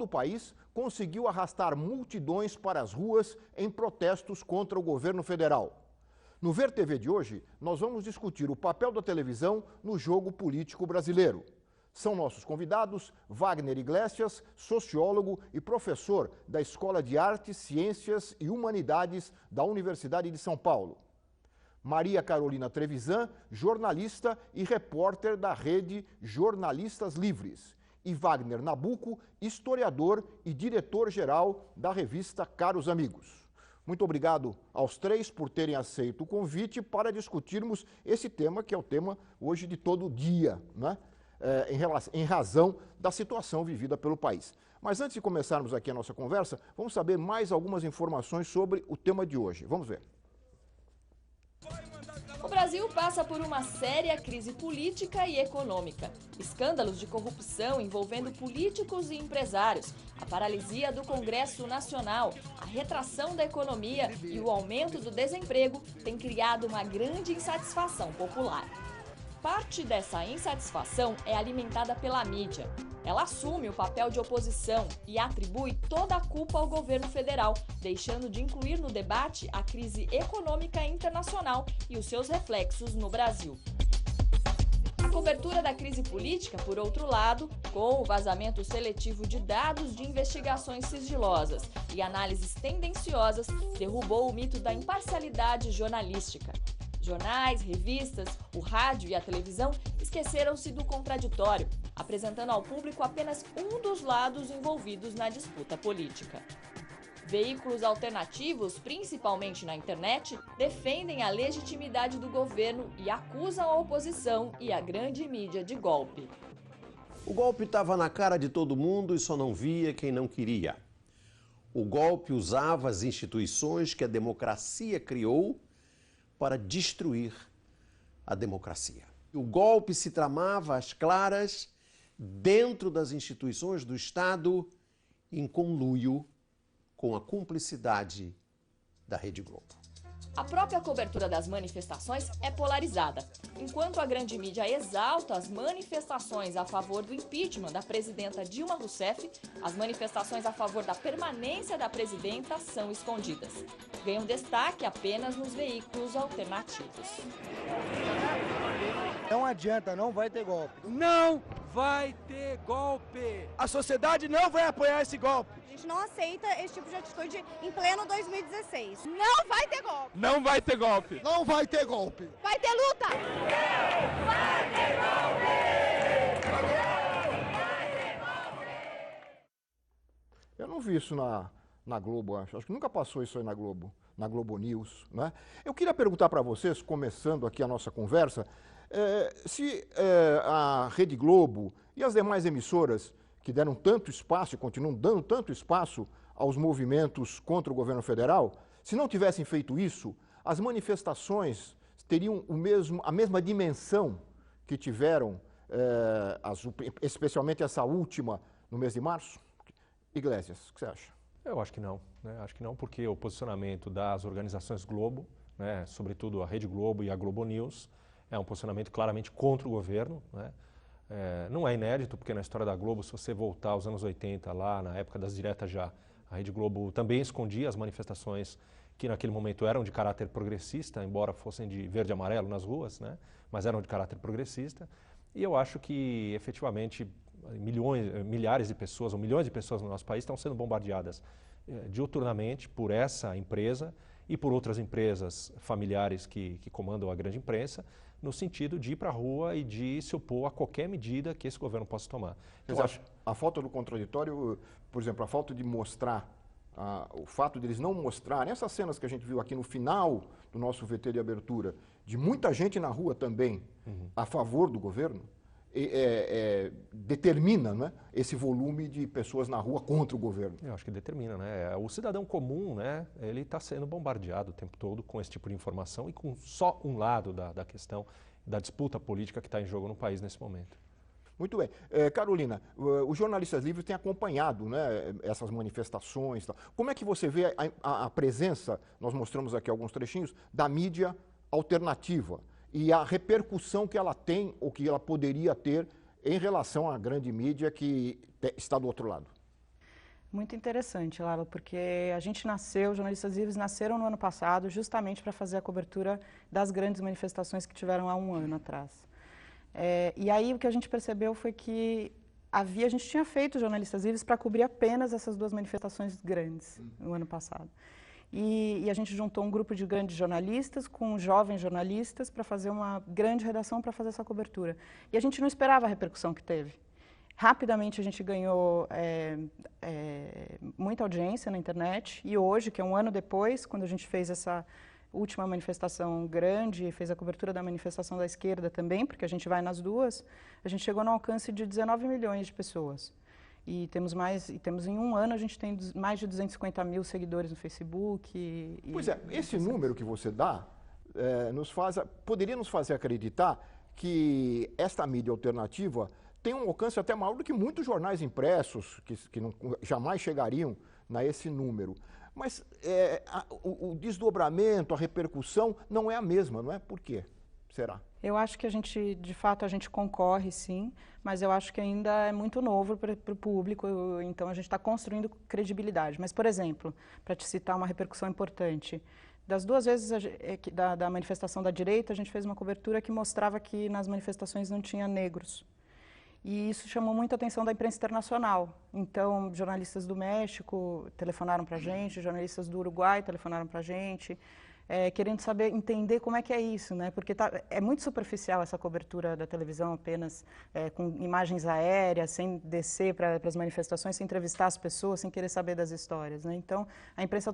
O país conseguiu arrastar multidões para as ruas em protestos contra o governo federal. No Ver TV de hoje, nós vamos discutir o papel da televisão no jogo político brasileiro. São nossos convidados Wagner Iglesias, sociólogo e professor da Escola de Artes, Ciências e Humanidades da Universidade de São Paulo. Maria Carolina Trevisan, jornalista e repórter da rede Jornalistas Livres. E Wagner Nabuco, historiador e diretor-geral da revista Caros Amigos. Muito obrigado aos três por terem aceito o convite para discutirmos esse tema, que é o tema hoje de todo dia, né? Em razão da situação vivida pelo país. Mas antes de começarmos aqui a nossa conversa, vamos saber mais algumas informações sobre o tema de hoje. Vamos ver. O Brasil passa por uma séria crise política e econômica. Escândalos de corrupção envolvendo políticos e empresários, a paralisia do Congresso Nacional, a retração da economia e o aumento do desemprego têm criado uma grande insatisfação popular. Parte dessa insatisfação é alimentada pela mídia. Ela assume o papel de oposição e atribui toda a culpa ao governo federal, deixando de incluir no debate a crise econômica internacional e os seus reflexos no Brasil. A cobertura da crise política, por outro lado, com o vazamento seletivo de dados de investigações sigilosas e análises tendenciosas, derrubou o mito da imparcialidade jornalística. Jornais, revistas, o rádio e a televisão esqueceram-se do contraditório, apresentando ao público apenas um dos lados envolvidos na disputa política. Veículos alternativos, principalmente na internet, defendem a legitimidade do governo e acusam a oposição e a grande mídia de golpe. O golpe estava na cara de todo mundo e só não via quem não queria. O golpe usava as instituições que a democracia criou para destruir a democracia. O golpe se tramava às claras dentro das instituições do Estado em conluio com a cumplicidade da Rede Globo. A própria cobertura das manifestações é polarizada. Enquanto a grande mídia exalta as manifestações a favor do impeachment da presidenta Dilma Rousseff, as manifestações a favor da permanência da presidenta são escondidas. Ganham destaque apenas nos veículos alternativos. Não adianta, não vai ter golpe. Não vai ter golpe! A sociedade não vai apoiar esse golpe. A gente não aceita esse tipo de atitude em pleno 2016. Não vai ter golpe! Não vai ter golpe! Não vai ter golpe! Vai ter luta! Não vai ter golpe! Eu não vi isso na Globo, acho que nunca passou isso aí na Globo News, né? Eu queria perguntar para vocês, começando aqui a nossa conversa, se a Rede Globo e as demais emissoras que deram tanto espaço e continuam dando tanto espaço aos movimentos contra o governo federal, se não tivessem feito isso, as manifestações teriam a mesma dimensão que tiveram, especialmente essa última no mês de março? Iglesias, o que você acha? Eu acho que não, né? Acho que não, porque o posicionamento das organizações Globo, né, sobretudo a Rede Globo e a Globo News, é um posicionamento claramente contra o governo, né? Não é inédito, porque na história da Globo, se você voltar aos anos 80, lá na época das diretas já, a Rede Globo também escondia as manifestações que naquele momento eram de caráter progressista, embora fossem de verde e amarelo nas ruas, né? Mas eram de caráter progressista. E eu acho que, efetivamente, milhares de pessoas, ou milhões de pessoas no nosso país estão sendo bombardeadas diuturnamente por essa empresa e por outras empresas familiares que comandam a grande imprensa, no sentido de ir para a rua e de se opor a qualquer medida que esse governo possa tomar. Então, a falta do contraditório, por exemplo, a falta de mostrar, o fato de eles não mostrarem, essas cenas que a gente viu aqui no final do nosso VT de abertura, de muita gente na rua também a favor do governo, determina, né, esse volume de pessoas na rua contra o governo. Eu acho que determina, né? O cidadão comum, né, ele está sendo bombardeado o tempo todo com esse tipo de informação e com só um lado da questão da disputa política que está em jogo no país nesse momento. Muito bem. Carolina, os jornalistas livres têm acompanhado, né, essas manifestações. Tal. Como é que você vê a presença, nós mostramos aqui alguns trechinhos, da mídia alternativa e a repercussão que ela tem ou que ela poderia ter em relação à grande mídia que está do outro lado? Muito interessante, Lalo, porque a gente nasceu, os jornalistas livres nasceram no ano passado justamente para fazer a cobertura das grandes manifestações que tiveram há um ano atrás. E aí o que a gente percebeu foi que a gente tinha feito jornalistas livres para cobrir apenas essas duas manifestações grandes no ano passado. E a gente juntou um grupo de grandes jornalistas com jovens jornalistas para fazer uma grande redação para fazer essa cobertura. E a gente não esperava a repercussão que teve. Rapidamente a gente ganhou muita audiência na internet e hoje, que é um ano depois, quando a gente fez essa última manifestação grande, fez a cobertura da manifestação da esquerda também, porque a gente vai nas duas, a gente chegou no alcance de 19 milhões de pessoas. E temos em um ano, a gente tem mais de 250 mil seguidores no Facebook. Pois é, esse número que você dá poderia nos fazer acreditar que esta mídia alternativa tem um alcance até maior do que muitos jornais impressos, que jamais chegariam a esse número. Mas o desdobramento, a repercussão não é a mesma, não é? Por quê? Será? Eu acho que de fato, a gente concorre, sim, mas eu acho que ainda é muito novo para o público, então a gente está construindo credibilidade. Mas, por exemplo, para te citar uma repercussão importante, das duas vezes da manifestação da direita, a gente fez uma cobertura que mostrava que nas manifestações não tinha negros. E isso chamou muita atenção da imprensa internacional. Então, jornalistas do México telefonaram para a gente, jornalistas do Uruguai telefonaram para a gente, querendo entender como é que é isso, né? Porque é muito superficial essa cobertura da televisão, apenas com imagens aéreas, sem descer para as manifestações, sem entrevistar as pessoas, sem querer saber das histórias, né? Então, a imprensa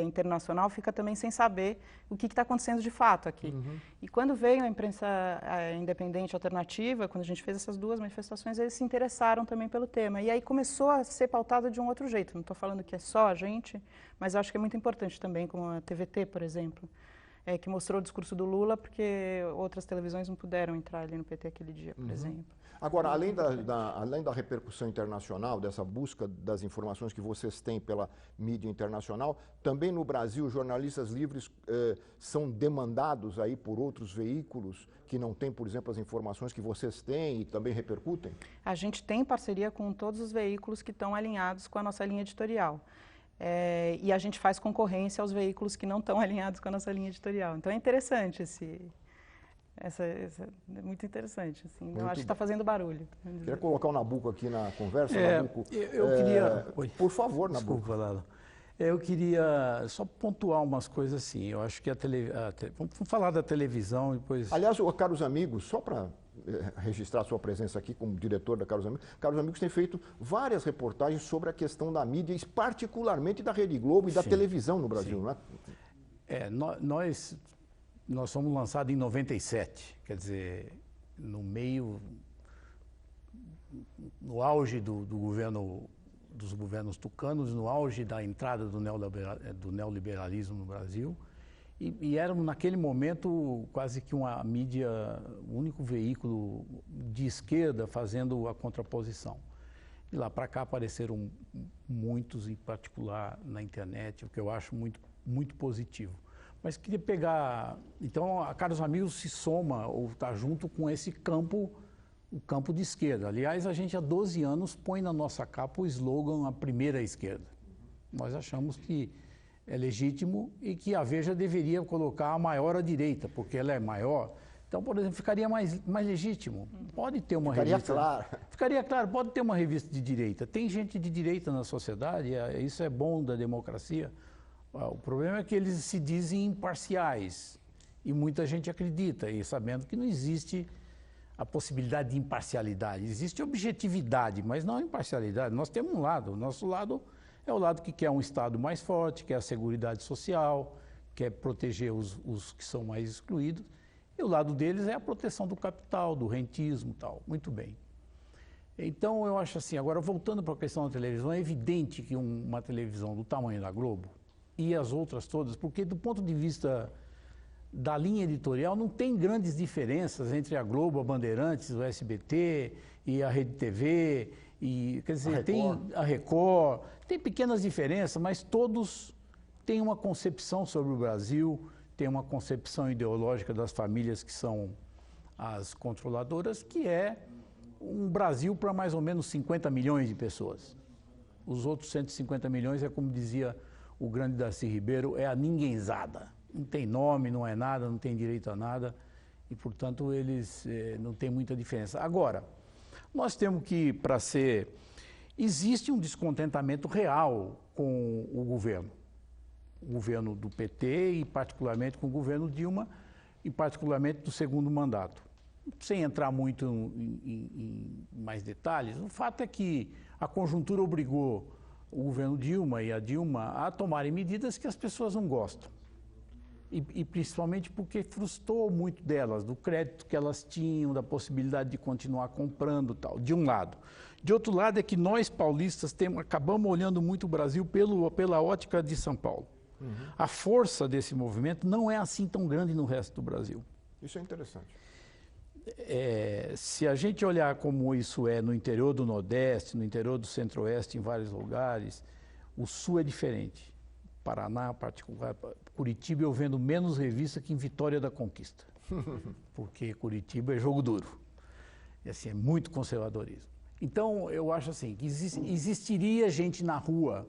internacional fica também sem saber o que está acontecendo de fato aqui. Uhum. E quando veio a imprensa independente alternativa, quando a gente fez essas duas manifestações, eles se interessaram também pelo tema. E aí começou a ser pautado de um outro jeito. Não estou falando que é só a gente, mas acho que é muito importante também, como a TVT, por exemplo, que mostrou o discurso do Lula, porque outras televisões não puderam entrar ali no PT aquele dia, por exemplo. Agora, além da repercussão internacional, dessa busca das informações que vocês têm pela mídia internacional, também no Brasil, jornalistas livres são demandados aí por outros veículos que não têm, por exemplo, as informações que vocês têm e também repercutem? A gente tem parceria com todos os veículos que estão alinhados com a nossa linha editorial. E a gente faz concorrência aos veículos que não estão alinhados com a nossa linha editorial. Então é interessante é muito interessante. Assim. Eu acho que está fazendo barulho. Quer colocar o Nabuco aqui na conversa, Nabuco? Eu queria... Por favor, Nabuco. Desculpa, Lalo. Eu queria só pontuar umas coisas assim. Eu acho que vamos falar da televisão e depois... Aliás, Caros Amigos, só para registrar sua presença aqui como diretor da Caros Amigos tem feito várias reportagens sobre a questão da mídia, particularmente da Rede Globo e da televisão no Brasil, não é? Nós fomos lançados em 97, quer dizer, no auge dos governos tucanos, no auge da entrada do neoliberalismo no Brasil, e éramos, naquele momento, quase que uma mídia, o único veículo de esquerda fazendo a contraposição. De lá para cá apareceram muitos, em particular na internet, o que eu acho muito, muito positivo. Mas queria pegar... Então, a Caros Amigos se soma, ou está junto com esse campo, o campo de esquerda. Aliás, a gente há 12 anos põe na nossa capa o slogan "A Primeira Esquerda". Nós achamos que é legítimo e que a Veja deveria colocar a maior à direita, porque ela é maior. Então, por exemplo, ficaria mais legítimo. Pode ter uma revista... Claro. Ficaria claro, pode ter uma revista de direita. Tem gente de direita na sociedade, isso é bom da democracia. O problema é que eles se dizem imparciais e muita gente acredita, e sabendo que não existe a possibilidade de imparcialidade. Existe objetividade, mas não imparcialidade. Nós temos um lado, o nosso lado é o lado que quer um Estado mais forte, quer a seguridade social, quer proteger os que são mais excluídos, e o lado deles é a proteção do capital, do rentismo e tal. Muito bem. Então, eu acho assim, agora voltando para a questão da televisão, é evidente que uma televisão do tamanho da Globo e as outras todas, porque do ponto de vista da linha editorial não tem grandes diferenças entre a Globo, a Bandeirantes, o SBT e a Rede TV, e, quer dizer, tem a Record, tem pequenas diferenças, mas todos têm uma concepção sobre o Brasil, tem uma concepção ideológica das famílias que são as controladoras, que é um Brasil para mais ou menos 50 milhões de pessoas. Os outros 150 milhões é, como dizia o grande Darcy Ribeiro, é a ninguémzada. Não tem nome, não é nada, não tem direito a nada e, portanto, eles não têm muita diferença. Agora, nós temos que, para ser... Existe um descontentamento real com o governo do PT e particularmente com o governo Dilma e particularmente do segundo mandato. Sem entrar muito em mais detalhes, o fato é que a conjuntura obrigou o governo Dilma e a Dilma a tomarem medidas que as pessoas não gostam. E principalmente porque frustrou muito delas, do crédito que elas tinham, da possibilidade de continuar comprando tal, de um lado. De outro lado é que nós paulistas acabamos olhando muito o Brasil pela ótica de São Paulo. Uhum. A força desse movimento não é assim tão grande no resto do Brasil. Isso é interessante. Se a gente olhar como isso é no interior do Nordeste, no interior do Centro-Oeste, em vários lugares, o Sul é diferente. Paraná, particular, Curitiba eu vendo menos revista que em Vitória da Conquista. Porque Curitiba é jogo duro. E assim, é muito conservadorismo. Então, eu acho assim, que existiria gente na rua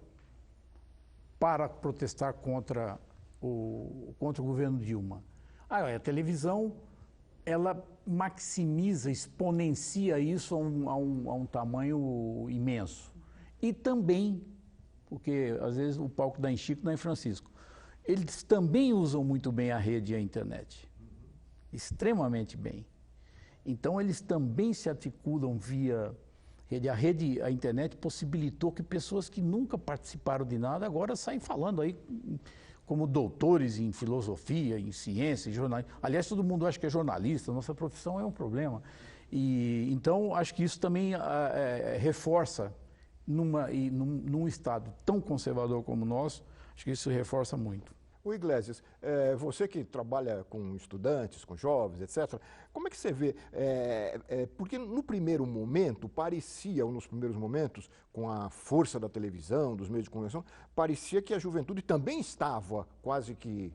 para protestar contra o governo Dilma. A televisão, ela maximiza, exponencia isso a um tamanho imenso. E também, porque às vezes o palco dá em Chico, dá em Francisco, eles também usam muito bem a rede e a internet. Extremamente bem. Então, eles também se articulam via... A internet possibilitou que pessoas que nunca participaram de nada agora saem falando aí como doutores em filosofia, em ciência, em jornalismo. Aliás, todo mundo acha que é jornalista, nossa profissão é um problema. Então, acho que isso também reforça, num estado tão conservador como o nosso, acho que isso reforça muito. O Iglesias, você que trabalha com estudantes, com jovens, etc., como é que você vê? Porque no primeiro momento, nos primeiros momentos, com a força da televisão, dos meios de comunicação, parecia que a juventude também estava quase que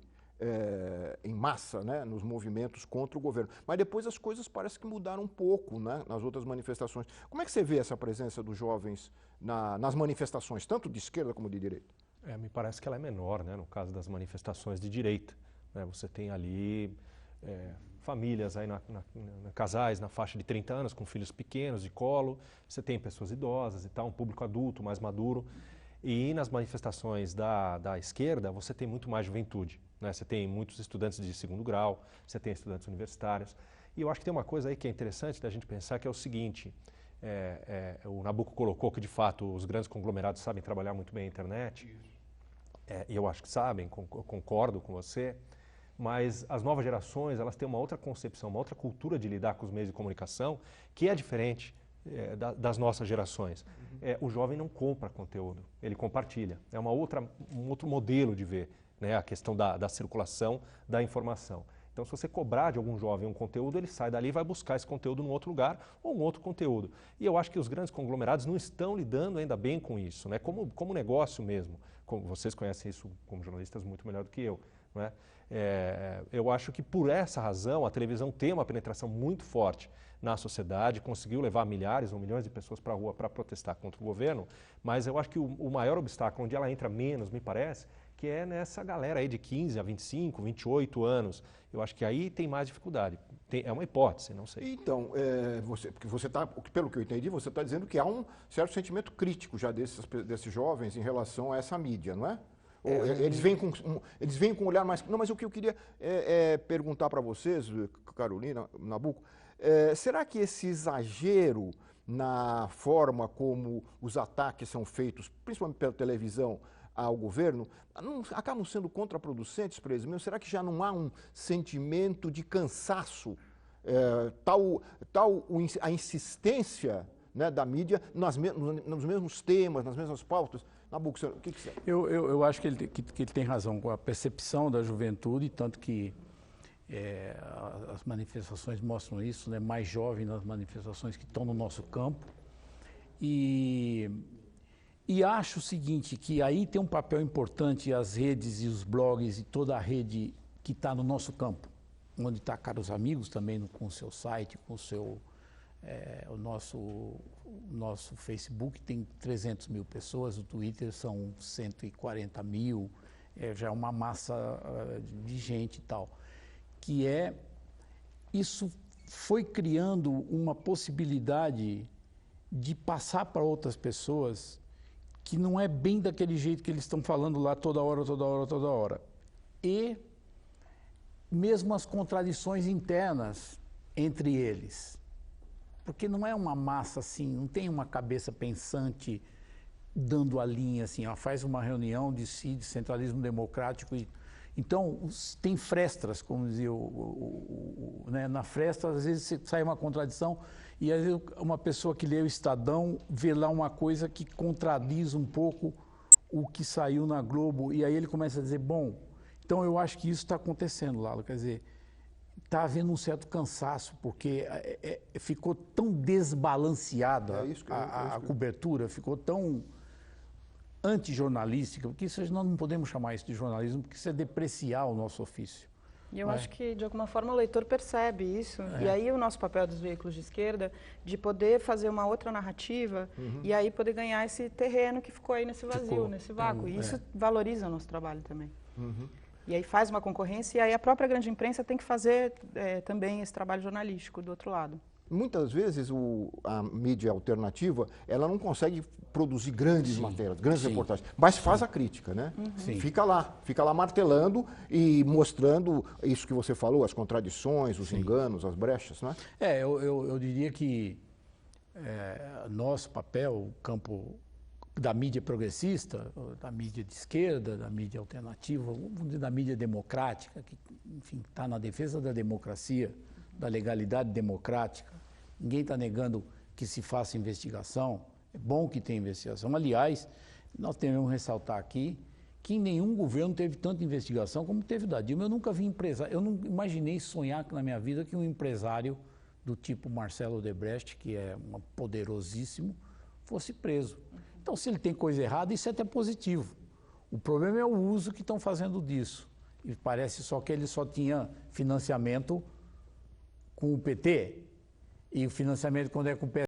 em massa, né, nos movimentos contra o governo. Mas depois as coisas parecem que mudaram um pouco, né, nas outras manifestações. Como é que você vê essa presença dos jovens nas manifestações, tanto de esquerda como de direita? Me parece que ela é menor, né, no caso das manifestações de direita. Né, você tem ali famílias, aí casais na faixa de 30 anos, com filhos pequenos, de colo. Você tem pessoas idosas e tal, um público adulto, mais maduro. E nas manifestações da esquerda, você tem muito mais juventude. Né? Você tem muitos estudantes de segundo grau, você tem estudantes universitários. E eu acho que tem uma coisa aí que é interessante da gente pensar, que é o seguinte... o Nabuco colocou que, de fato, os grandes conglomerados sabem trabalhar muito bem a internet. E eu acho que sabem, concordo com você. Mas as novas gerações, elas têm uma outra concepção, uma outra cultura de lidar com os meios de comunicação, que é diferente das nossas gerações. O jovem não compra conteúdo, ele compartilha. É um outro modelo de ver, né, a questão da circulação da informação. Então, se você cobrar de algum jovem um conteúdo, ele sai dali e vai buscar esse conteúdo num outro lugar ou um outro conteúdo. E eu acho que os grandes conglomerados não estão lidando ainda bem com isso, né? Como negócio mesmo. Vocês conhecem isso como jornalistas muito melhor do que eu. Né? Eu acho que por essa razão a televisão tem uma penetração muito forte na sociedade, conseguiu levar milhares ou milhões de pessoas para a rua para protestar contra o governo, mas eu acho que o maior obstáculo, onde ela entra menos, me parece, que é nessa galera aí de 15 a 25, 28 anos. Eu acho que aí tem mais dificuldade. É uma hipótese, não sei. Então, porque você tá, pelo que eu entendi, você está dizendo que há um certo sentimento crítico já desses jovens em relação a essa mídia, não é? Eles vêm com um olhar mais... Não, mas o que eu queria perguntar para vocês, Carolina, Nabuco, será que esse exagero na forma como os ataques são feitos, principalmente pela televisão, ao governo, acabam sendo contraproducentes para eles mesmos? Será que já não há um sentimento de cansaço, a insistência, né, da mídia nos mesmos temas, nas mesmas pautas? Nabuco, o que você acha? Eu acho que ele tem razão com a percepção da juventude, tanto que as manifestações mostram isso, né, mais jovem nas manifestações que estão no nosso campo. E acho o seguinte, que aí tem um papel importante as redes e os blogs e toda a rede que está no nosso campo, onde está Caros Amigos também com o seu site, com o seu O nosso Facebook tem 300 mil pessoas, o Twitter são 140 mil, já é uma massa de gente e tal. Isso foi criando uma possibilidade de passar para outras pessoas que não é bem daquele jeito que eles estão falando lá toda hora, toda hora, toda hora. E mesmo as contradições internas entre eles. Porque não é uma massa assim, não tem uma cabeça pensante dando a linha assim, ó, faz uma reunião de centralismo democrático. Então, tem frestas, como dizia né? Na fresta, às vezes sai uma contradição e às vezes uma pessoa que lê o Estadão vê lá uma coisa que contradiz um pouco o que saiu na Globo e aí ele começa a dizer, bom, então eu acho que isso está acontecendo, Lalo, quer dizer, está havendo um certo cansaço, porque ficou tão desbalanceada a cobertura, ficou tão antijornalística, porque nós não podemos chamar isso de jornalismo, porque isso é depreciar o nosso ofício. E eu acho que, de alguma forma, o leitor percebe isso. E aí o nosso papel dos veículos de esquerda, de poder fazer uma outra narrativa e aí poder ganhar esse terreno que ficou aí nesse vazio, nesse vácuo. E isso valoriza o nosso trabalho também. E aí faz uma concorrência e aí a própria grande imprensa tem que fazer também esse trabalho jornalístico do outro lado. Muitas vezes a mídia alternativa, ela não consegue produzir grandes matérias, grandes reportagens, mas faz a crítica, né? Fica lá martelando e mostrando isso que você falou, as contradições, os enganos, as brechas, né? Eu diria que nosso papel, o campo da mídia progressista, da mídia de esquerda, da mídia alternativa, vamos dizer, da mídia democrática, que, enfim, está na defesa da democracia, da legalidade democrática. Ninguém está negando que se faça investigação. É bom que tenha investigação. Aliás, nós devemos ressaltar aqui que em nenhum governo teve tanta investigação como teve o da Dilma. Eu nunca vi empresário, eu não imaginei sonhar na minha vida que um empresário do tipo Marcelo Odebrecht, que é poderosíssimo, fosse preso. Então, se ele tem coisa errada, isso é até positivo. O problema é o uso que estão fazendo disso. E parece só que ele só tinha financiamento com o PT, e o financiamento quando é com o PT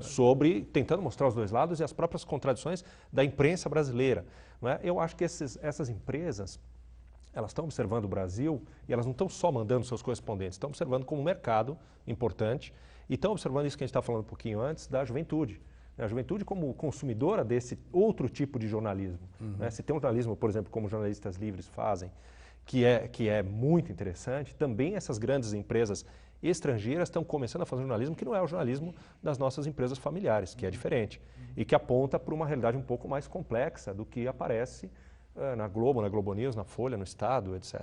sobre tentando mostrar os dois lados e as próprias contradições da imprensa brasileira. Não é? Eu acho que essas empresas, elas estão observando o Brasil e elas não estão só mandando seus correspondentes, estão observando como um mercado importante e estão observando isso que a gente estava falando um pouquinho antes da juventude. A juventude como consumidora desse outro tipo de jornalismo. Né? Se tem um jornalismo, por exemplo, como jornalistas livres fazem, que é muito interessante, também essas grandes empresas estrangeiras estão começando a fazer jornalismo que não é o jornalismo das nossas empresas familiares, que é diferente e que aponta para uma realidade um pouco mais complexa do que aparece na Globo, na Globo News, na Folha, no Estado, etc.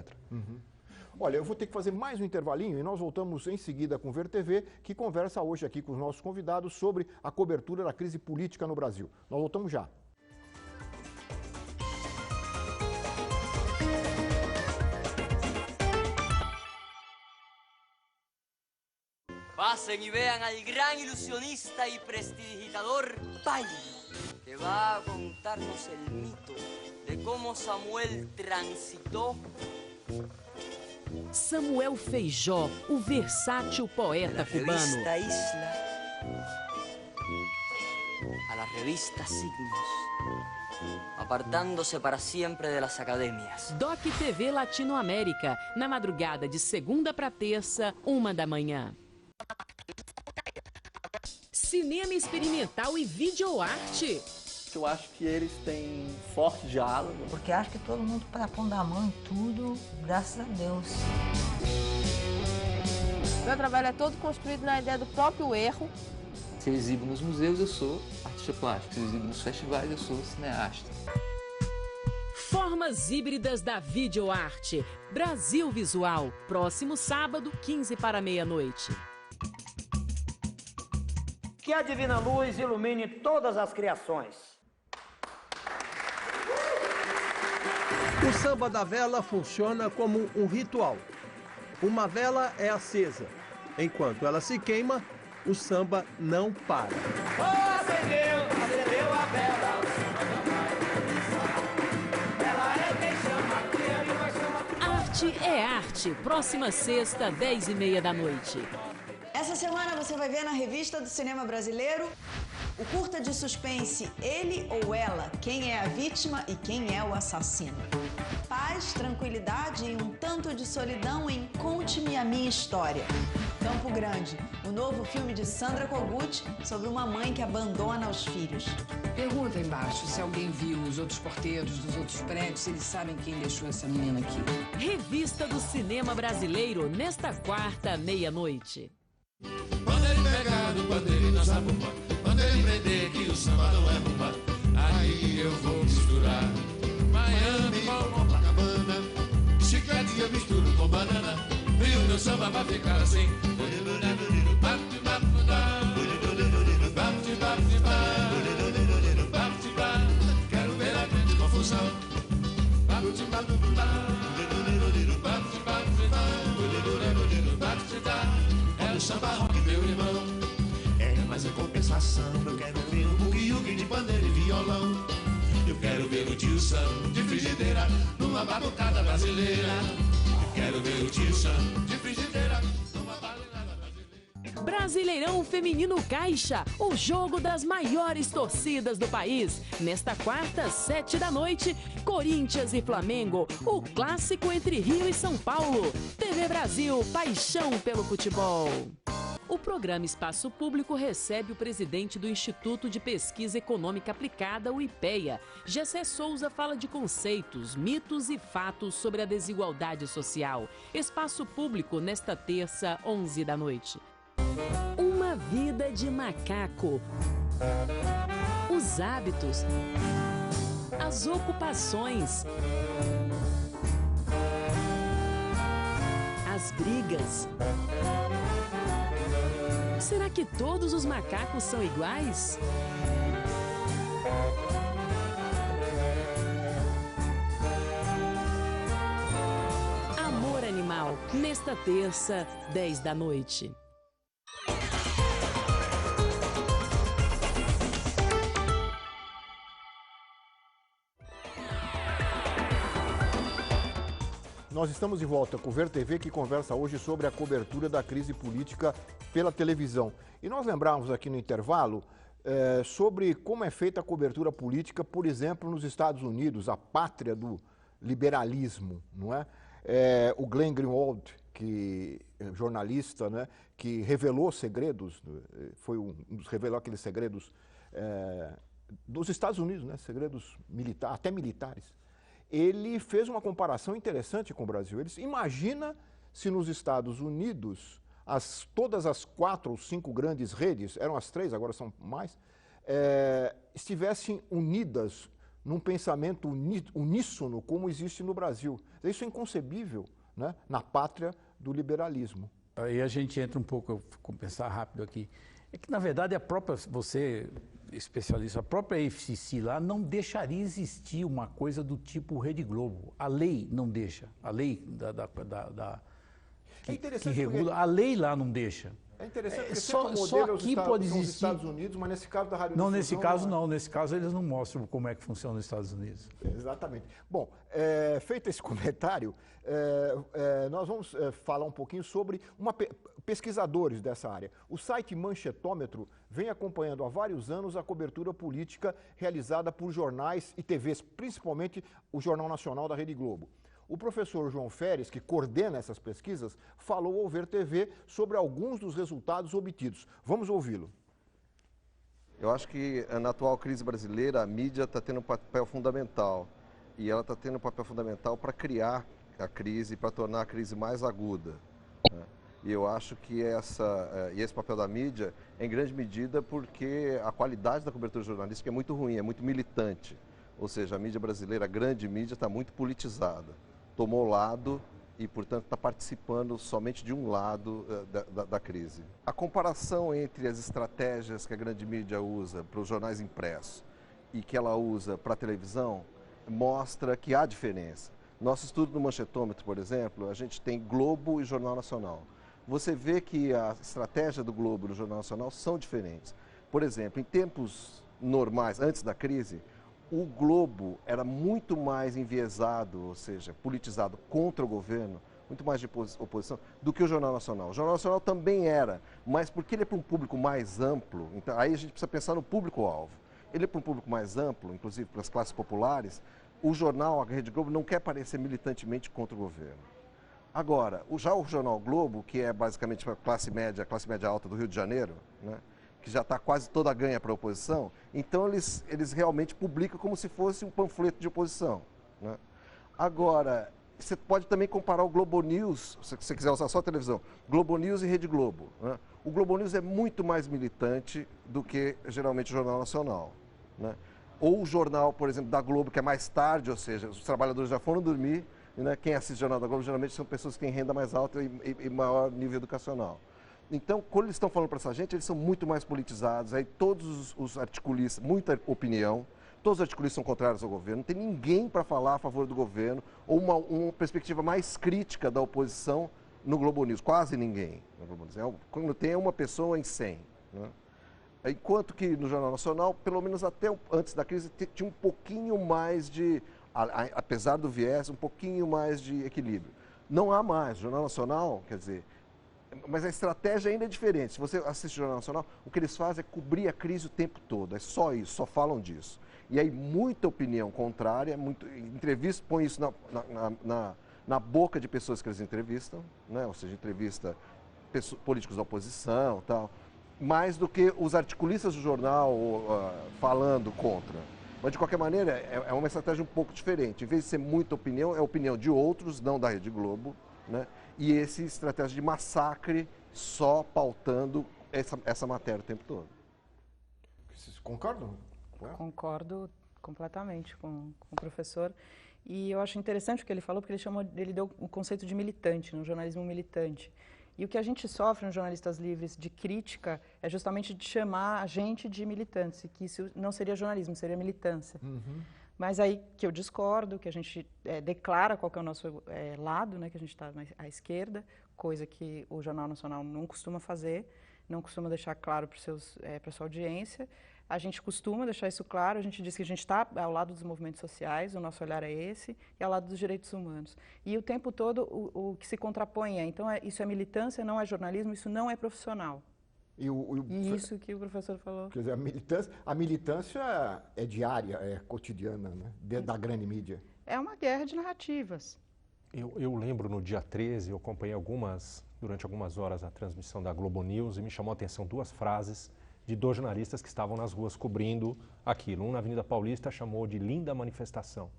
Olha, eu vou ter que fazer mais um intervalinho e nós voltamos em seguida com o Ver TV, que conversa hoje aqui com os nossos convidados sobre a cobertura da crise política no Brasil. Nós voltamos já. Pasen y vean al gran ilusionista y prestidigitador Pai, que va a contarnos el mito de cómo Samuel transitó. Samuel Feijó, o versátil poeta cubano. A la revista Isla, a la revista Signos, apartándose para siempre de las academias. Doc TV Latinoamérica, na madrugada de segunda para terça, 1 da manhã. Cinema experimental e videoarte. Eu acho que eles têm forte diálogo. Porque acho que todo mundo está pondo a mão em tudo, graças a Deus. Meu trabalho é todo construído na ideia do próprio erro. Se eu exibo nos museus, eu sou artista plástico. Se eu exibo nos festivais, eu sou cineasta. Formas híbridas da videoarte. Brasil Visual. Próximo sábado, 15 para meia-noite. Que a divina luz ilumine todas as criações. O samba da vela funciona como um ritual. Uma vela é acesa. Enquanto ela se queima, o samba não para. Acendeu a vela. Ela é quem chama, que vai chamar. Arte é arte. Próxima sexta, 10h30 da noite. Essa semana você vai ver na Revista do Cinema Brasileiro o curta de suspense Ele ou Ela, quem é a vítima e quem é o assassino. Paz, tranquilidade e um tanto de solidão em Conte-me a Minha História. Campo Grande, o novo filme de Sandra Kogut sobre uma mãe que abandona os filhos. Pergunta embaixo se alguém viu os outros porteiros dos outros prédios, se eles sabem quem deixou essa menina aqui. Revista do Cinema Brasileiro, nesta quarta, meia-noite. Quando ele pegar no pandeiro e dançar por fora, quando ele prender que o samba não é rumba, aí eu vou misturar Miami com Copacabana, chiclete eu misturo com banana, e o meu samba vai ficar assim. Quero ver a grande confusão. É o samba rock, meu irmão. É, mas em compensação eu quero ver um bugue-yugue de pandeiro e violão. Eu quero ver o tio Sam de frigideira numa batucada brasileira. Eu quero ver o tio Sam de frigideira numa batucada brasileira. Brasileirão Feminino Caixa, o jogo das maiores torcidas do país. Nesta quarta, 7 da noite, Corinthians e Flamengo, o clássico entre Rio e São Paulo. TV Brasil, paixão pelo futebol. O programa Espaço Público recebe o presidente do Instituto de Pesquisa Econômica Aplicada, o IPEA. Gessé Souza fala de conceitos, mitos e fatos sobre a desigualdade social. Espaço Público, nesta terça, 11 da noite. Uma vida de macaco. Os hábitos. As ocupações. As brigas. Será que todos os macacos são iguais? Amor Animal, nesta terça, 10 da noite. Nós estamos de volta com o VerTV, que conversa hoje sobre a cobertura da crise política pela televisão. E nós lembramos aqui no intervalo sobre como é feita a cobertura política, por exemplo, nos Estados Unidos, a pátria do liberalismo, não é? O Glenn Greenwald, que é jornalista, né, que revelou segredos, revelou aqueles segredos dos Estados Unidos, né, segredos militares, até militares. Ele fez uma comparação interessante com o Brasil. Ele imagina se nos Estados Unidos todas as 4 ou 5 grandes redes, eram as 3, agora são mais, estivessem unidas num pensamento uníssono como existe no Brasil. Isso é inconcebível, né, na pátria do liberalismo. Aí a gente entra um pouco, eu vou pensar rápido aqui, é que na verdade a própria, você especialista, a própria FCC lá não deixaria existir uma coisa do tipo Rede Globo. A lei não deixa, a lei que regula, a lei lá não deixa. É interessante porque só aqui pode existir. Nos Estados Unidos, mas nesse caso da Rádio Não, nesse caso não. Nesse caso eles não mostram como é que funciona nos Estados Unidos. Exatamente. Bom, feito esse comentário, nós vamos falar um pouquinho sobre pesquisadores dessa área. O site Manchetômetro vem acompanhando há vários anos a cobertura política realizada por jornais e TVs, principalmente o Jornal Nacional da Rede Globo. O professor João Feres, que coordena essas pesquisas, falou ao VerTV sobre alguns dos resultados obtidos. Vamos ouvi-lo. Eu acho que na atual crise brasileira a mídia está tendo um papel fundamental. E ela está tendo um papel fundamental para criar a crise, para tornar a crise mais aguda, né? E eu acho que esse papel da mídia é em grande medida porque a qualidade da cobertura jornalística é muito ruim, é muito militante. Ou seja, a mídia brasileira, a grande mídia, está muito politizada. Tomou lado e, portanto, está participando somente de um lado da crise. A comparação entre as estratégias que a grande mídia usa para os jornais impressos e que ela usa para a televisão mostra que há diferença. Nosso estudo do Manchetômetro, por exemplo, a gente tem Globo e Jornal Nacional. Você vê que a estratégia do Globo e do Jornal Nacional são diferentes. Por exemplo, em tempos normais, antes da crise, o Globo era muito mais enviesado, ou seja, politizado contra o governo, muito mais de oposição, do que o Jornal Nacional. O Jornal Nacional também era, mas porque ele é para um público mais amplo, então aí a gente precisa pensar no público-alvo. Ele é para um público mais amplo, inclusive para as classes populares, o jornal, a Rede Globo, não quer parecer militantemente contra o governo. Agora, já o Jornal Globo, que é basicamente para a classe média alta do Rio de Janeiro, né, que já está quase toda ganha para a oposição, então eles realmente publicam como se fosse um panfleto de oposição, né? Agora, você pode também comparar o Globo News, se você quiser usar só a televisão, Globo News e Rede Globo, né? O Globo News é muito mais militante do que geralmente o Jornal Nacional, né? Ou o jornal, por exemplo, da Globo, que é mais tarde, ou seja, os trabalhadores já foram dormir, né? Quem assiste o Jornal da Globo geralmente são pessoas que têm renda mais alta e maior nível educacional. Então, quando eles estão falando para essa gente, eles são muito mais politizados, aí todos os articulistas, muita opinião, todos os articulistas são contrários ao governo, não tem ninguém para falar a favor do governo, ou uma perspectiva mais crítica da oposição no Globo News, quase ninguém no Globo News. Quando tem uma pessoa em 100, né? Enquanto que no Jornal Nacional, pelo menos até antes da crise, tinha um pouquinho mais de, apesar do viés, um pouquinho mais de equilíbrio. Não há mais. O Jornal Nacional, quer dizer, mas a estratégia ainda é diferente. Se você assiste o Jornal Nacional, o que eles fazem é cobrir a crise o tempo todo. É só isso, só falam disso. E aí muita opinião contrária, entrevista, põe isso na boca de pessoas que eles entrevistam, né? Ou seja, entrevista políticos da oposição, tal, mais do que os articulistas do jornal falando contra. Mas, de qualquer maneira, é uma estratégia um pouco diferente. Em vez de ser muita opinião, é a opinião de outros, não da Rede Globo, né? E essa estratégia de massacre só pautando essa matéria o tempo todo. Vocês concordam? Concordo completamente com o professor. E eu acho interessante o que ele falou, porque ele deu o conceito de militante, no jornalismo militante. E o que a gente sofre nos jornalistas livres de crítica é justamente de chamar a gente de militantes, e que isso não seria jornalismo, seria militância. Uhum. Mas aí que eu discordo, que a gente declara qual que é o nosso lado, né, que a gente está à esquerda, coisa que o Jornal Nacional não costuma fazer, não costuma deixar claro para a sua audiência. A gente costuma deixar isso claro, a gente diz que a gente está ao lado dos movimentos sociais, o nosso olhar é esse, e ao lado dos direitos humanos. E o tempo todo o que se contrapõe é, então isso é militância, não é jornalismo, isso não é profissional. E isso que o professor falou. Quer dizer, a militância é diária, é cotidiana, né? Dentro da grande mídia. É uma guerra de narrativas. Eu lembro no dia 13, eu acompanhei durante algumas horas a transmissão da Globo News e me chamou a atenção duas frases de dois jornalistas que estavam nas ruas cobrindo aquilo. Um na Avenida Paulista chamou de linda manifestação.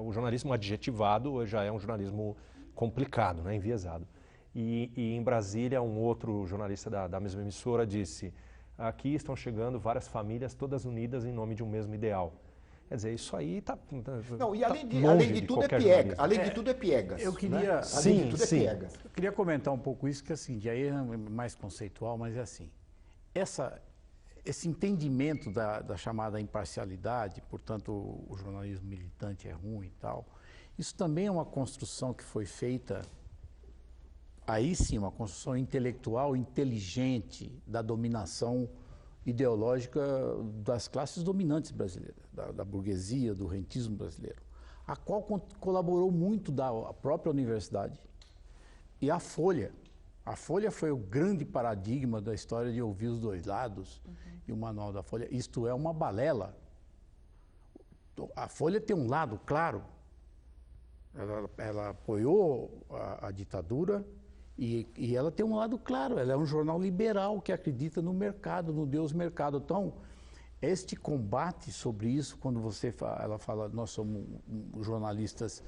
O jornalismo adjetivado já é um jornalismo complicado, né, enviesado. E em Brasília, um outro jornalista da mesma emissora disse: aqui estão chegando várias famílias todas unidas em nome de um mesmo ideal. Quer dizer, isso aí está Não, e além de tudo é piegas. Além de tudo é piegas. Eu queria, né? Além de tudo é piegas. Eu queria comentar um pouco isso, que assim, aí é mais conceitual, mas é assim. Esse entendimento da chamada imparcialidade, portanto, o jornalismo militante é ruim e tal, isso também é uma construção que foi feita, aí sim, uma construção intelectual inteligente da dominação ideológica das classes dominantes brasileiras, da burguesia, do rentismo brasileiro, a qual colaborou muito da própria universidade e a Folha. A Folha foi o grande paradigma da história de ouvir os dois lados, e o manual da Folha. Isto é uma balela. A Folha tem um lado claro. Ela apoiou a ditadura e ela tem um lado claro. Ela é um jornal liberal que acredita no mercado, no Deus mercado. Então, este combate sobre isso, quando ela fala, nós somos jornalistas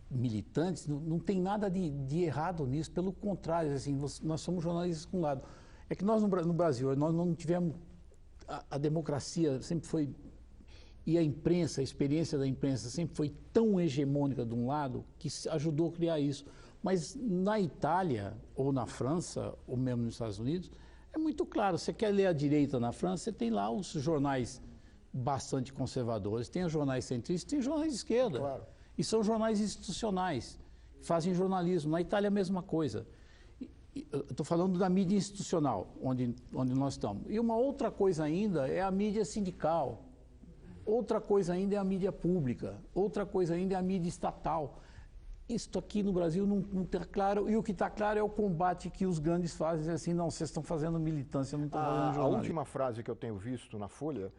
militantes, não tem nada de errado nisso, pelo contrário, assim, nós somos jornalistas com lado. É que nós no Brasil, nós não tivemos, a democracia sempre foi, e a imprensa, a experiência da imprensa sempre foi tão hegemônica de um lado, que ajudou a criar isso. Mas na Itália, ou na França, ou mesmo nos Estados Unidos, é muito claro, você quer ler a direita na França, você tem lá os jornais bastante conservadores, tem os jornais centristas, tem os jornais de esquerda. Claro. E são jornais institucionais, fazem jornalismo. Na Itália, a mesma coisa. Estou falando da mídia institucional, onde nós estamos. E uma outra coisa ainda é a mídia sindical. Outra coisa ainda é a mídia pública. Outra coisa ainda é a mídia estatal. Isso aqui no Brasil não está claro. E o que está claro é o combate que os grandes fazem, assim, não, vocês estão fazendo militância, não estão fazendo jornalismo. A última frase que eu tenho visto na Folha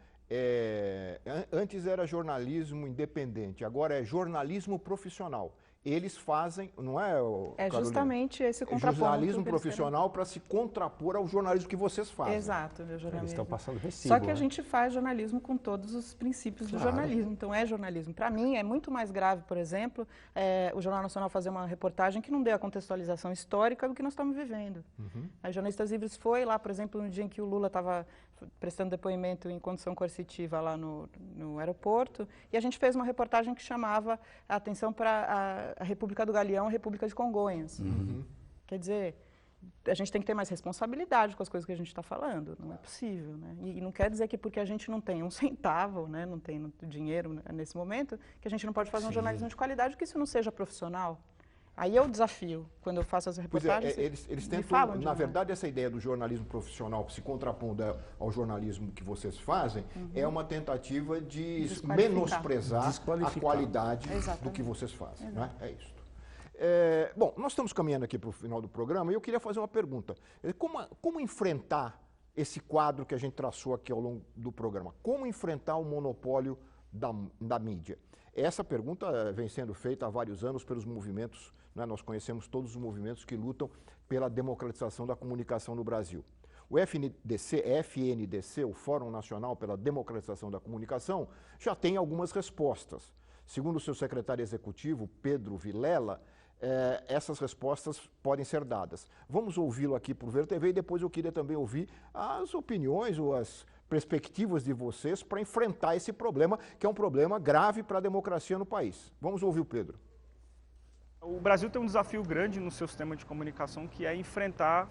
antes era jornalismo independente, agora é jornalismo profissional. Eles fazem, não é, Carolina? Justamente esse contraponto. Jornalismo profissional para se contrapor ao jornalismo que vocês fazem. Exato, meu jornalismo. Eles estão passando recibo. Só que a gente faz jornalismo com todos os princípios do jornalismo, então é jornalismo. Para mim é muito mais grave, por exemplo, o Jornal Nacional fazer uma reportagem que não dê a contextualização histórica do que nós estamos vivendo. A Jornalistas Livres foi lá, por exemplo, no dia em que o Lula estava prestando depoimento em condição coercitiva lá no aeroporto, e a gente fez uma reportagem que chamava a atenção para a República do Galeão, a República de Congonhas. Quer dizer, a gente tem que ter mais responsabilidade com as coisas que a gente está falando, não é possível, né? E não quer dizer que porque a gente não tem um centavo, né, não tem dinheiro nesse momento, que a gente não pode fazer um jornalismo de qualidade, que isso não seja profissional. Aí é o desafio, quando eu faço as reportagens. Eles tentam, na verdade, essa ideia do jornalismo profissional se contrapondo ao jornalismo que vocês fazem, é uma tentativa de menosprezar a qualidade do que vocês fazem. Né? É isso. Bom, nós estamos caminhando aqui para o final do programa e eu queria fazer uma pergunta. Como enfrentar esse quadro que a gente traçou aqui ao longo do programa? Como enfrentar o monopólio da mídia? Essa pergunta vem sendo feita há vários anos pelos movimentos, né? Nós conhecemos todos os movimentos que lutam pela democratização da comunicação no Brasil. O FNDC, o Fórum Nacional pela Democratização da Comunicação, já tem algumas respostas. Segundo o seu secretário executivo, Pedro Vilela, essas respostas podem ser dadas. Vamos ouvi-lo aqui por Ver TV e depois eu queria também ouvir as opiniões ou as perspectivas de vocês para enfrentar esse problema, que é um problema grave para a democracia no país. Vamos ouvir o Pedro. O Brasil tem um desafio grande no seu sistema de comunicação, que é enfrentar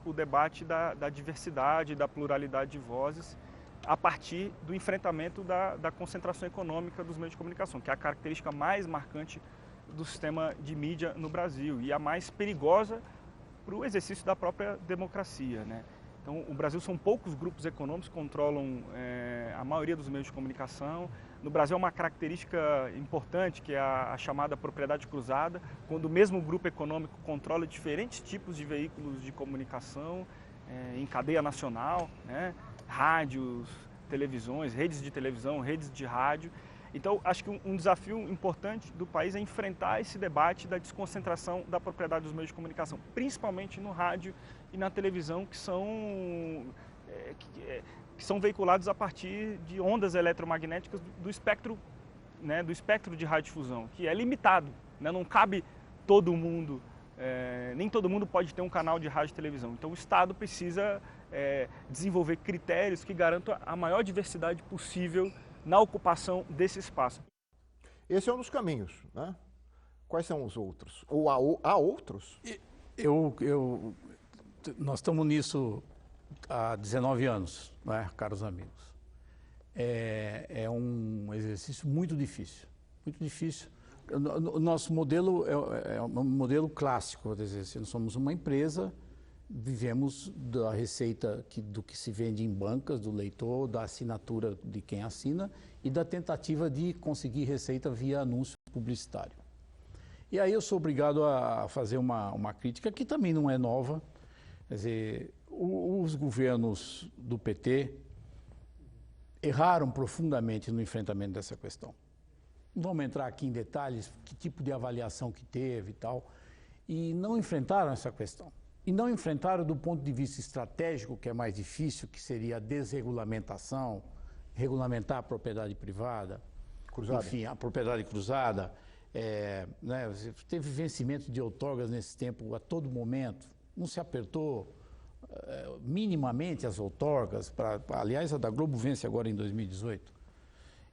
o debate da diversidade, da pluralidade de vozes, a partir do enfrentamento da concentração econômica dos meios de comunicação, que é a característica mais marcante do sistema de mídia no Brasil e a mais perigosa para o exercício da própria democracia, né? Então, o Brasil são poucos grupos econômicos que controlam a maioria dos meios de comunicação. No Brasil, é uma característica importante, que é a chamada propriedade cruzada, quando o mesmo grupo econômico controla diferentes tipos de veículos de comunicação em cadeia nacional, né? Rádios, televisões, redes de televisão, redes de rádio. Então, acho que um desafio importante do país é enfrentar esse debate da desconcentração da propriedade dos meios de comunicação, principalmente no rádio e na televisão, que são veiculados a partir de ondas eletromagnéticas do espectro, né, do espectro de radiodifusão, que é limitado, né, não cabe todo mundo, nem todo mundo pode ter um canal de rádio e televisão. Então, o Estado precisa desenvolver critérios que garantam a maior diversidade possível na ocupação desse espaço. Esse é um dos caminhos, né? Quais são os outros? Ou há outros? Nós estamos nisso há 19 anos, né, caros amigos. É um exercício muito difícil, muito difícil. O nosso modelo é um modelo clássico, vou dizer assim, nós somos uma empresa, vivemos da receita do que se vende em bancas, do leitor, da assinatura de quem assina e da tentativa de conseguir receita via anúncio publicitário. E aí eu sou obrigado a fazer uma crítica que também não é nova. Quer dizer, os governos do PT erraram profundamente no enfrentamento dessa questão. Não vamos entrar aqui em detalhes, que tipo de avaliação que teve e tal, e não enfrentaram essa questão. E não enfrentaram do ponto de vista estratégico, que é mais difícil, que seria a desregulamentação, regulamentar a propriedade privada, cruzada. Enfim, a propriedade cruzada. Né, teve vencimento de outorgas nesse tempo a todo momento, não se apertou minimamente as outorgas, aliás, a da Globo vence agora em 2018.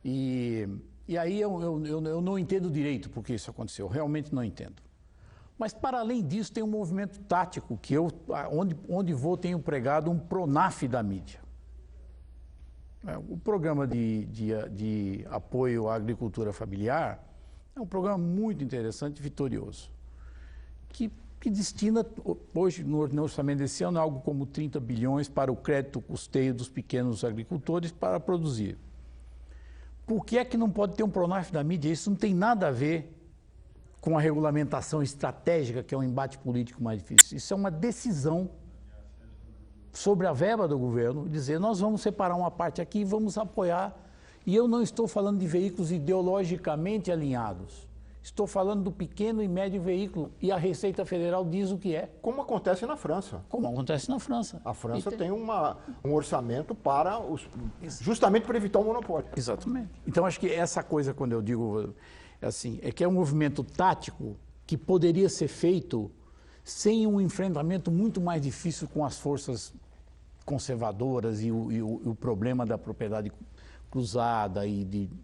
E aí eu não entendo direito por que isso aconteceu, realmente não entendo. Mas, para além disso, tem um movimento tático, que onde vou, tenho pregado um PRONAF da mídia. O programa de apoio à agricultura familiar é um programa muito interessante e vitorioso, que destina, hoje, no orçamento desse ano, algo como 30 bilhões para o crédito custeio dos pequenos agricultores para produzir. Por que é que não pode ter um PRONAF da mídia? Isso não tem nada a ver com a regulamentação estratégica, que é um embate político mais difícil. Isso é uma decisão sobre a verba do governo, dizer, nós vamos separar uma parte aqui e vamos apoiar. E eu não estou falando de veículos ideologicamente alinhados. Estou falando do pequeno e médio veículo, e a Receita Federal diz o que é. Como acontece na França. Como acontece na França. A França tem um orçamento para justamente para evitar o monopólio. Exatamente. Então, acho que essa coisa, quando eu digo assim, é que é um movimento tático que poderia ser feito sem um enfrentamento muito mais difícil com as forças conservadoras e o problema da propriedade cruzada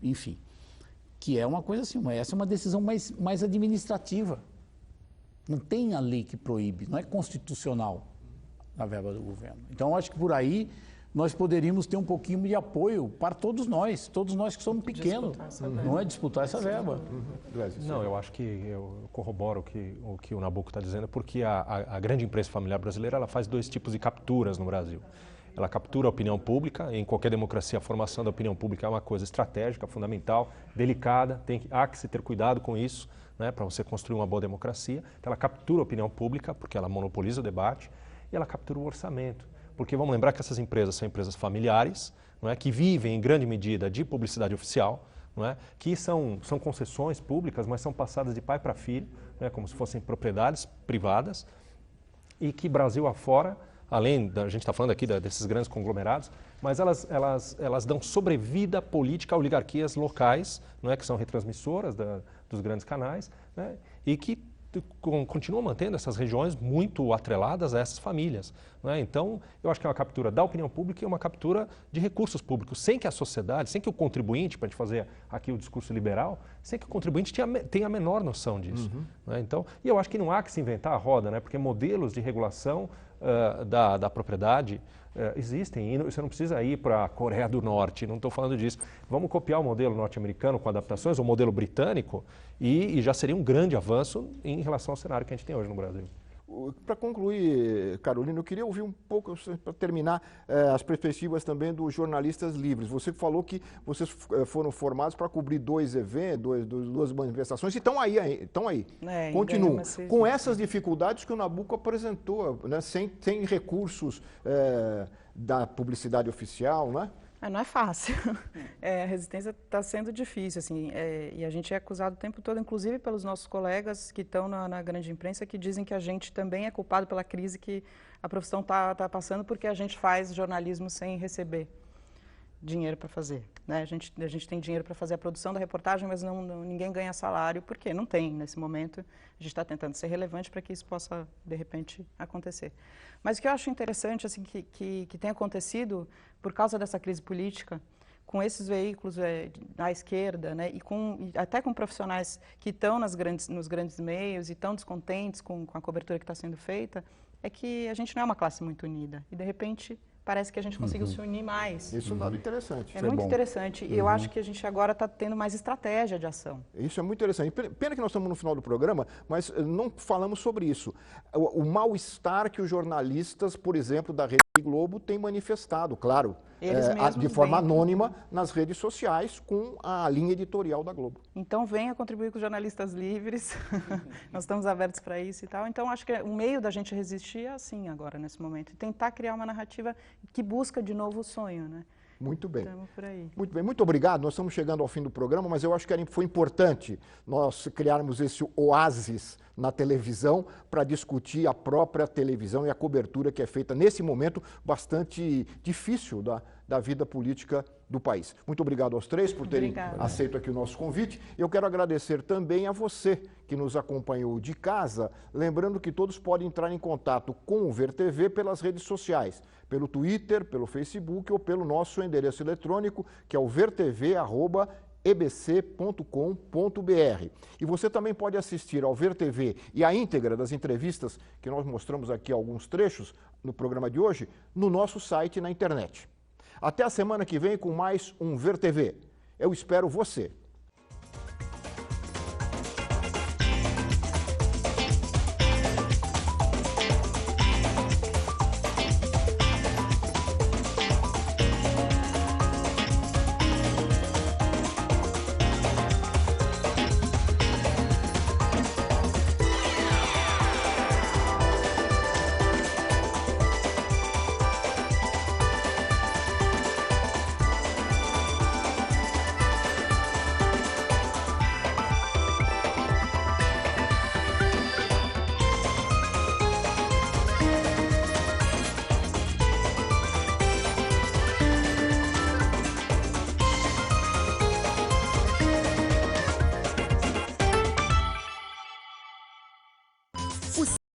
enfim, que é uma coisa assim, essa é uma decisão mais administrativa. Não tem a lei que proíbe, não é constitucional na verba do governo. Então, acho que por aí nós poderíamos ter um pouquinho de apoio para todos nós que somos pequenos, não é disputar essa verba. Não, eu acho que eu corroboro o que o Nabuco está dizendo, porque a grande imprensa familiar brasileira ela faz dois tipos de capturas no Brasil. Ela captura a opinião pública, e em qualquer democracia a formação da opinião pública é uma coisa estratégica, fundamental, delicada, há que se ter cuidado com isso, né, para você construir uma boa democracia. Então ela captura a opinião pública, porque ela monopoliza o debate, e ela captura o orçamento. Porque vamos lembrar que essas empresas são empresas familiares, não é, que vivem em grande medida de publicidade oficial, não é, que são concessões públicas, mas são passadas de pai para filho, não é, como se fossem propriedades privadas, e que Brasil afora, além da, a gente está falando aqui desses grandes conglomerados, mas elas dão sobrevida política a oligarquias locais, não é, que são retransmissoras dos grandes canais, né, e que continuam mantendo essas regiões muito atreladas a essas famílias, né? Então, eu acho que é uma captura da opinião pública e uma captura de recursos públicos, sem que a sociedade, sem que o contribuinte, para a gente fazer aqui o discurso liberal, sem que o contribuinte tenha a menor noção disso. Né? Então, e eu acho que não há que se inventar a roda, né? Porque modelos de regulação da propriedade existem, e você não precisa ir para a Coreia do Norte, não estou falando disso. Vamos copiar o modelo norte-americano com adaptações, ou o modelo britânico, e já seria um grande avanço em relação ao cenário que a gente tem hoje no Brasil. Para concluir, Carolina, eu queria ouvir um pouco, para terminar, as perspectivas também dos jornalistas livres. Você falou que vocês foram formados para cobrir 2 eventos, 2 manifestações, e estão aí. Continuam. Com essas dificuldades que o Nabuco apresentou, né, sem recursos da publicidade oficial, né? Não é fácil. A resistência está sendo difícil, assim, e a gente é acusado o tempo todo, inclusive pelos nossos colegas que estão na grande imprensa, que dizem que a gente também é culpado pela crise que a profissão está passando, porque a gente faz jornalismo sem receber dinheiro para fazer, né? A gente tem dinheiro para fazer a produção da reportagem, mas ninguém ganha salário, porque não tem nesse momento. A gente está tentando ser relevante para que isso possa, de repente, acontecer. Mas o que eu acho interessante, assim, que tem acontecido por causa dessa crise política, com esses veículos da esquerda, né, e até com profissionais que estão nos grandes meios e estão descontentes com a cobertura que está sendo feita, é que a gente não é uma classe muito unida. E, de repente, parece que a gente conseguiu se unir mais. Isso é um dado interessante. É muito interessante. E eu acho que a gente agora está tendo mais estratégia de ação. Isso é muito interessante. Pena que nós estamos no final do programa, mas não falamos sobre isso. O mal-estar que os jornalistas, por exemplo, da Rede Globo têm manifestado, claro, de forma anônima nas redes sociais com a linha editorial da Globo. Então venha contribuir com os jornalistas livres, nós estamos abertos para isso e tal. Então acho que o meio da gente resistir é assim agora, nesse momento, e tentar criar uma narrativa que busca de novo o sonho, né? Muito bem. Estamos por aí. Muito bem, muito obrigado. Nós estamos chegando ao fim do programa, mas eu acho que foi importante nós criarmos esse oásis na televisão para discutir a própria televisão e a cobertura que é feita nesse momento bastante difícil da vida política do país. Muito obrigado aos 3 por terem aceito aqui o nosso convite. Eu quero agradecer também a você que nos acompanhou de casa, lembrando que todos podem entrar em contato com o Ver TV pelas redes sociais, pelo Twitter, pelo Facebook ou pelo nosso endereço eletrônico, que é o vertv@ebc.com.br. E você também pode assistir ao Ver TV e a íntegra das entrevistas que nós mostramos aqui alguns trechos no programa de hoje no nosso site na internet. Até a semana que vem com mais um Ver TV. Eu espero você.